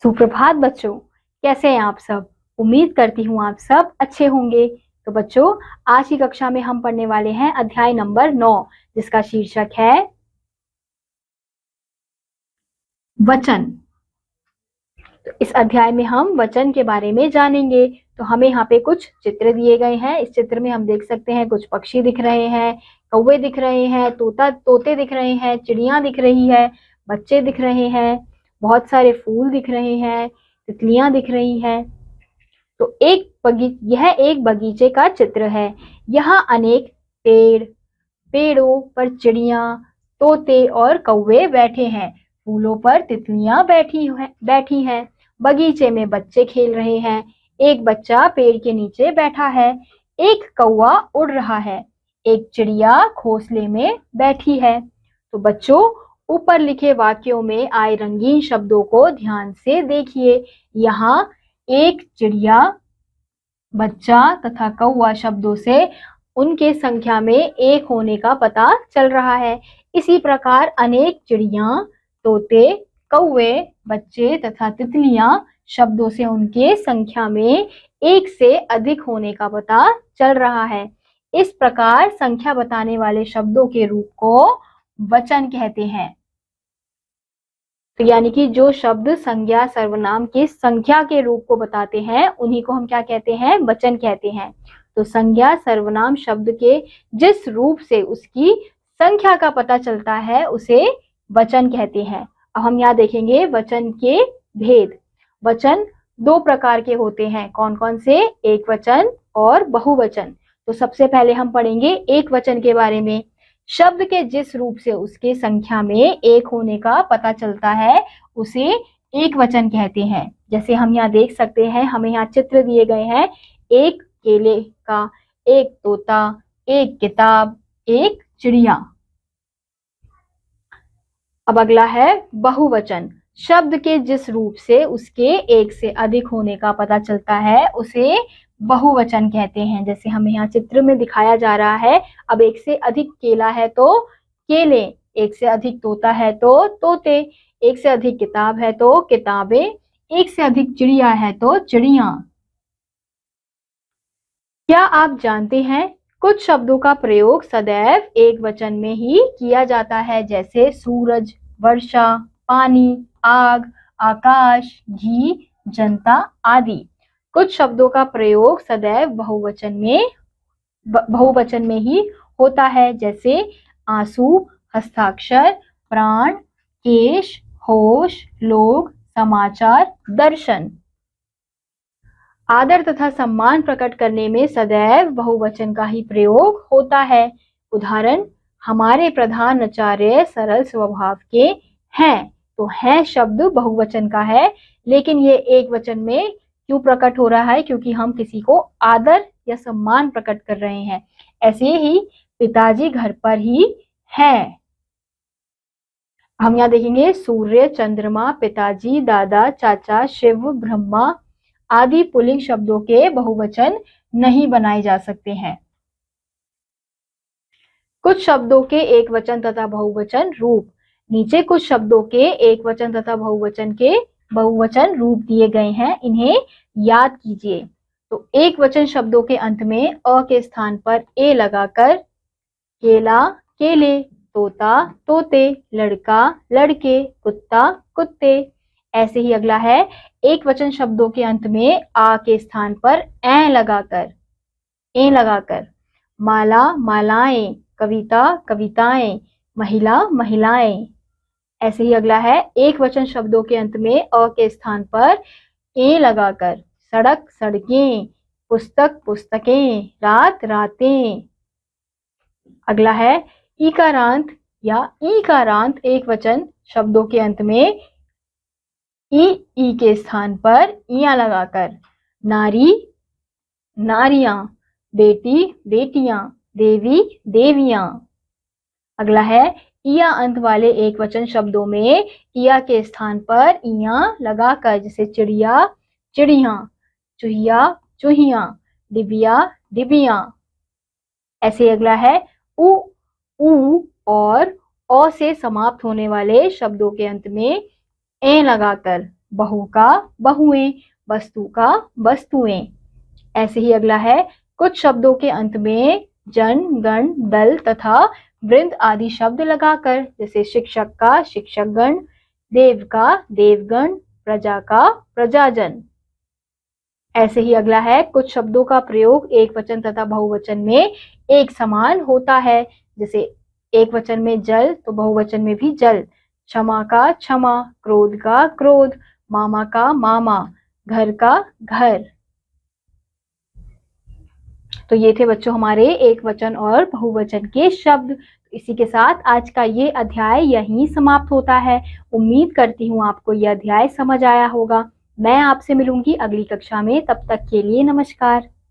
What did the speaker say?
सुप्रभात बच्चों, कैसे हैं आप सब। उम्मीद करती हूँ आप सब अच्छे होंगे। तो बच्चों, आज की कक्षा में हम पढ़ने वाले हैं अध्याय नंबर 9, जिसका शीर्षक है वचन। तो इस अध्याय में हम वचन के बारे में जानेंगे। तो हमें यहाँ पे कुछ चित्र दिए गए हैं। इस चित्र में हम देख सकते हैं कुछ पक्षी दिख रहे हैं, कौवे दिख रहे हैं, तोते दिख रहे हैं, चिड़िया दिख रही है, बच्चे दिख रहे हैं, बहुत सारे फूल दिख रहे हैं, तितलियां दिख रही हैं। तो यह एक बगीचे का चित्र है। यहाँ अनेक पेड़ों पर चिड़िया, तोते और कौवे बैठे हैं। फूलों पर तितलियां बैठी हैं। बगीचे में बच्चे खेल रहे हैं। एक बच्चा पेड़ के नीचे बैठा है। एक कौवा उड़ रहा है। एक चिड़िया घोंसले में बैठी है। तो बच्चों, ऊपर लिखे वाक्यों में आए रंगीन शब्दों को ध्यान से देखिए। यहाँ एक चिड़िया, बच्चा तथा कौवा शब्दों से उनके संख्या में एक होने का पता चल रहा है। इसी प्रकार अनेक चिड़िया, तोते, कौवे, बच्चे तथा तितलियां शब्दों से उनके संख्या में एक से अधिक होने का पता चल रहा है। इस प्रकार संख्या बताने वाले शब्दों के रूप को वचन कहते हैं। तो यानी कि जो शब्द संज्ञा सर्वनाम की संख्या के रूप को बताते हैं, उन्हीं को हम क्या कहते हैं? वचन कहते हैं। तो संज्ञा सर्वनाम शब्द के जिस रूप से उसकी संख्या का पता चलता है, उसे वचन कहते हैं। अब हम यहाँ देखेंगे वचन के भेद। वचन दो प्रकार के होते हैं। कौन कौन से? एक वचन और बहुवचन। तो सबसे पहले हम पढ़ेंगे एक वचन के बारे में। शब्द के जिस रूप से उसके संख्या में एक होने का पता चलता है, उसे एक वचन कहते हैं। जैसे हम यहाँ देख सकते हैं, हमें यहाँ चित्र दिए गए हैं। एक केले का, एक तोता, एक किताब, एक चिड़िया। अब अगला है बहुवचन। शब्द के जिस रूप से उसके एक से अधिक होने का पता चलता है, उसे बहुवचन कहते हैं। जैसे हमें यहाँ चित्र में दिखाया जा रहा है। अब एक से अधिक केला है तो केले, एक से अधिक तोता है तो तोते, एक से अधिक किताब है तो किताबें, एक से अधिक चिड़िया है तो चिड़िया। क्या आप जानते हैं, कुछ शब्दों का प्रयोग सदैव एक वचन में ही किया जाता है, जैसे सूरज, वर्षा, पानी, आग, आकाश, घी, जनता आदि। कुछ शब्दों का प्रयोग सदैव बहुवचन में ही होता है, जैसे आंसू, हस्ताक्षर, प्राण, केश, होश, लोग, समाचार, दर्शन। आदर तथा सम्मान प्रकट करने में सदैव बहुवचन का ही प्रयोग होता है। उदाहरण, हमारे प्रधानाचार्य सरल स्वभाव के हैं। तो है शब्द बहुवचन का है, लेकिन ये एक वचन में क्यों प्रकट हो रहा है? क्योंकि हम किसी को आदर या सम्मान प्रकट कर रहे हैं। ऐसे ही पिताजी घर पर ही है। हम यहाँ देखेंगे सूर्य, चंद्रमा, पिताजी, दादा, चाचा, शिव, ब्रह्मा आदि पुल्लिंग शब्दों के बहुवचन नहीं बनाए जा सकते हैं। कुछ शब्दों के एक वचन तथा बहुवचन रूप। नीचे कुछ शब्दों के एक वचन तथा बहुवचन रूप दिए गए हैं, इन्हें याद कीजिए। तो एक वचन शब्दों के अंत में अ के स्थान पर ए लगाकर केला, केले, तोता, तोते, लड़का, लड़के, कुत्ता, कुत्ते। ऐसे ही अगला है, एक वचन शब्दों के अंत में आ के स्थान पर ए लगाकर माला, मालाएं, कविता, कविताएं, महिला, महिलाएं। ऐसे ही अगला है, एक वचन शब्दों के अंत में अ के स्थान पर ए लगाकर सड़क, सड़कें, पुस्तक, पुस्तकें, रात, रातें। अगला है, ईकारांत या ईकारांत एक वचन शब्दों के अंत में ई के स्थान पर इया लगाकर नारी, नारियां, बेटी, बेटियां, देवी, देवियां। अगला है, इया अंत वाले एक वचन शब्दों में इया के स्थान पर इया लगाकर, जैसे चिड़िया, चिड़िया, चूहिया, चूहिया, डिबिया, डिबिया। ऐसे अगला है, उ और ओ से समाप्त होने वाले शब्दों के अंत में ए लगाकर बहू का बहुएं, वस्तु का वस्तुएं। ऐसे ही अगला है कुछ शब्दों के अंत में जन, गण, दल तथा वृंद आदि शब्द लगाकर, जैसे शिक्षक का शिक्षकगण, देव का देवगण, प्रजा का प्रजाजन। ऐसे ही अगला है कुछ शब्दों का प्रयोग एक वचन तथा बहुवचन में एक समान होता है, जैसे एक वचन में जल तो बहुवचन में भी जल, क्षमा का क्षमा, क्रोध का क्रोध, मामा का मामा, घर का घर। तो ये थे बच्चों हमारे एक वचन और बहुवचन के शब्द। इसी के साथ आज का ये अध्याय यहीं समाप्त होता है। उम्मीद करती हूँ आपको यह अध्याय समझ आया होगा। मैं आपसे मिलूंगी अगली कक्षा में, तब तक के लिए नमस्कार।